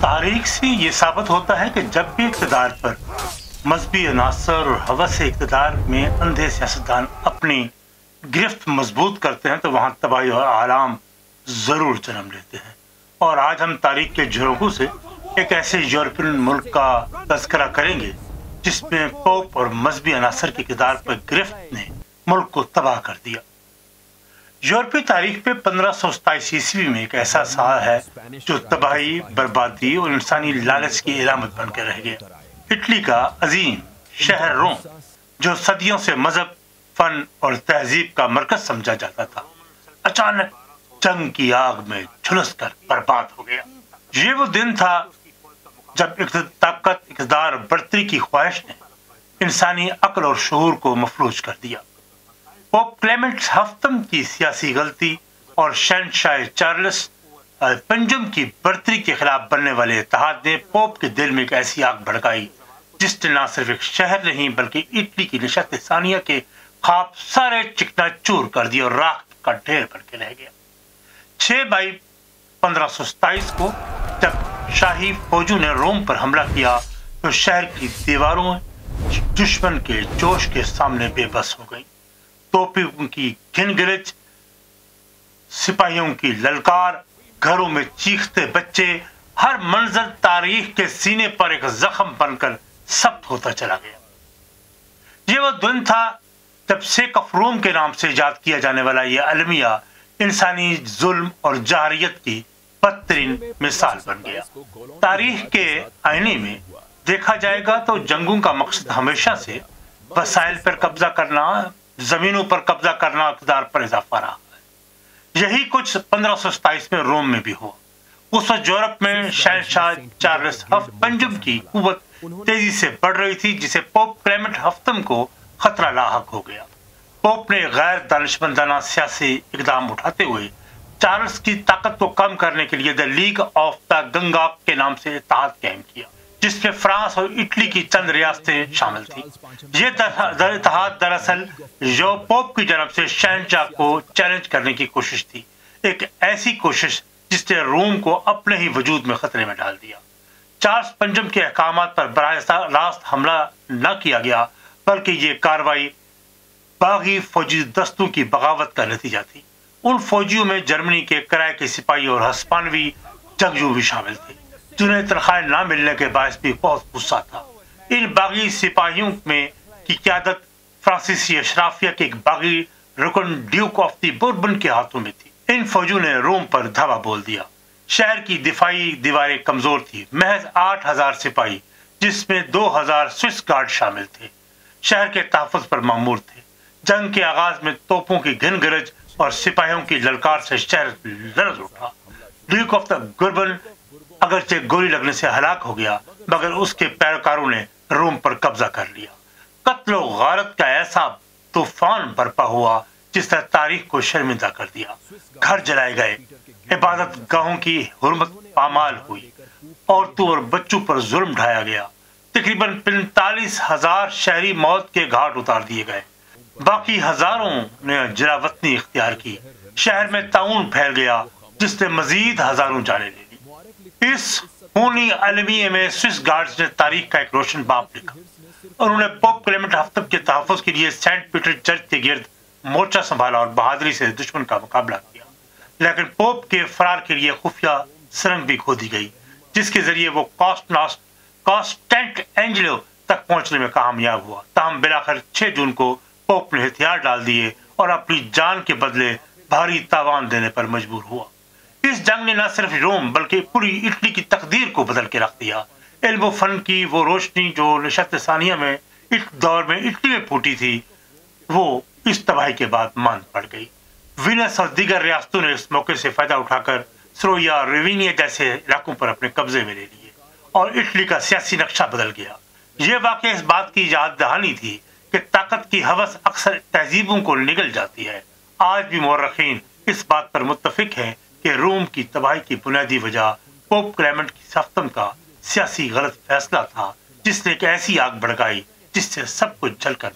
تاریخ سے یہ ثابت ہوتا ہے کہ جب بھی اقتدار پر مذہبی عناصر اور ہوس اقتدار میں اندھے سیاستدان اپنی گرفت مضبوط کرتے ہیں تو وہاں تباہی اور آرام ضرور جنم لیتے ہیں۔ اور آج ہم تاریخ کے جھروکوں سے ایک ایسے یورپین ملک کا تذکرہ کریں گے جس میں پوپ اور مذہبی عناصر کے اقتدار پر گرفت نے ملک کو تباہ کر دیا۔ یورپی تاریخ پہ 1527 عیسوی میں ایک ایسا سال ہے جو تباہی، بربادی اور انسانی لالچ کی علامت بن کے رہ گیا۔ اٹلی کا عظیم شہر روم، جو صدیوں سے مذہب، فن اور تہذیب کا مرکز سمجھا جاتا تھا، اچانک جنگ کی آگ میں جھلس کر برباد ہو گیا۔ یہ وہ دن تھا جب طاقت، اقتدار اور برتری کی خواہش نے انسانی عقل اور شعور کو مفلوج کر دیا۔ پوپ کلیمنٹ ہفتم کی سیاسی غلطی اور شہنشاہ چارلس پنجم کی برتری کے خلاف بننے والے اتحاد نے پوپ کے دل میں ایک ایسی آگ بھڑکائی جس نے نہ صرف ایک شہر نہیں بلکہ اٹلی کی نشست ثانیہ کے خواب سارے چکنا چور کر دیے اور راکھ کا ڈھیر بن کے رہ گیا۔ 6 مئی 1527 کو جب شاہی فوجوں نے روم پر حملہ کیا تو شہر کی دیواروں دشمن کے جوش کے سامنے بے بس ہو گئیں۔ توپوں کی گھن گرج، سپاہیوں کی للکار، گھروں میں چیختے بچے، ہر منظر تاریخ کے سینے پر ایک زخم بن کر ثبت ہوتا چلا گیا۔ یہ وہ دن تھا جب سیک آف روم کے نام سے یاد کیا جانے والا یہ المیہ انسانی ظلم اور جارحیت کی بدترین مثال بن گیا۔ تاریخ کے آئینے میں دیکھا جائے گا تو جنگوں کا مقصد ہمیشہ سے وسائل پر قبضہ کرنا، زمینوں پر قبضہ کرنا، اقتدار پر اضافہ رہا ہے۔ یہی کچھ 1527 میں روم میں بھی ہوا۔ اس وقت یورپ میں شہنشاہ چارلس پنجم کی قوت تیزی سے بڑھ رہی تھی، جسے پوپ کلیمنٹ ہفتم کو خطرہ لاحق ہو گیا۔ پوپ نے غیر دانشمندانہ سیاسی اقدام اٹھاتے ہوئے چارلس کی طاقت کو کم کرنے کے لیے دی لیگ آف دا گنگا کے نام سے اتحاد قائم کیا، جس میں فرانس اور اٹلی کی چند ریاستیں شامل تھیں۔ یہ اتحاد دراصل پوپ کی جانب سے شہنشاہ کو چیلنج کرنے کی کوشش تھی، ایک ایسی کوشش جس نے روم کو اپنے ہی وجود میں خطرے میں ڈال دیا۔ چارلس پنجم کے احکامات پر براہ راست حملہ نہ کیا گیا، بلکہ یہ کارروائی باغی فوجی دستوں کی بغاوت کا نتیجہ تھی۔ ان فوجیوں میں جرمنی کے کرائے کے سپاہی اور ہسپانوی جنگجو بھی شامل تھے، جنہیں تنخواہیں نہ ملنے کے باعث بھی بہت غصہ تھا۔ ان باغی سپاہیوں میں کی قیادت فرانسیسی اشرافیہ کے ایک باغی رکن ڈیوک آف دی بوربن کے ہاتھوں میں تھی۔ ان فوجوں نے روم پر دھاوا بول دیا۔ شہر کی دفاعی دیواریں کمزور تھی۔ محض 8,000 سپاہی، جس میں 2,000 سوئس گارڈ شامل تھے، شہر کے تحفظ پر مامور تھے۔ جنگ کے آغاز میں توپوں کی گھن گرج اور سپاہیوں کی للکار سے شہر لرز اٹھا۔ ڈیوک آف دا بوربن اگرچہ گولی لگنے سے ہلاک ہو گیا، مگر اس کے پیروکاروں نے روم پر قبضہ کر لیا۔ قتل و غارت کا ایسا طوفان برپا ہوا جس نے تاریخ کو شرمندہ کر دیا۔ گھر جلائے گئے، عبادت گاہوں کی حرمت پامال ہوئی، عورتوں اور بچوں پر ظلم ڈھایا گیا۔ تقریباً 45,000 شہری موت کے گھاٹ اتار دیے گئے، باقی ہزاروں نے جلاوطنی اختیار کی۔ شہر میں طاعون پھیل گیا جس نے مزید ہزاروں جانیں لے لی۔ اس خونی المیہ میں سوئس گارڈز نے تاریخ کا ایک روشن باب لکھا۔ انہوں نے پوپ کلیمنٹ ہفتم کے تحفظ کے لیے سینٹ پیٹر چرچ کے گرد مورچہ سنبھالا اور بہادری سے دشمن کا مقابلہ کیا، لیکن پوپ کے فرار کے لیے خفیہ سرنگ بھی کھودی گئی، جس کے ذریعے وہ کانسٹینٹ اینجلو تک پہنچنے میں کامیاب ہوا۔ تاہم بلاخر 6 جون کو پوپ نے ہتھیار ڈال دیے اور اپنی جان کے بدلے بھاری تاوان دینے پر مجبور ہوا۔ اس جنگ نے نہ صرف روم بلکہ پوری اٹلی کی تقدیر کو بدل کے رکھ دیا۔ علم و فن کی وہ روشنی جو نشست ثانیہ میں اس دور میں اٹلی میں پھوٹی تھی، وہ اس تباہی کے بعد ماند پڑ گئی۔ وینس اور دیگر ریاستوں نے اس موقع سے فائدہ اٹھا کر سرویا، ریوینیا جیسے علاقوں پر اپنے قبضے میں لے لیے اور اٹلی کا سیاسی نقشہ بدل گیا۔ یہ واقعہ اس بات کی یاد دہانی تھی کہ طاقت کی ہوس اکثر تہذیبوں کو نگل جاتی ہے۔ آج بھی مورخین اس بات پر متفق ہیں کہ روم کی تباہی کی بنیادی وجہ پوپ کلیمنٹ کی ہفتم کا سیاسی غلط فیصلہ تھا، جس نے ایک ایسی آگ بھڑکائی جس سے سب کچھ جل کر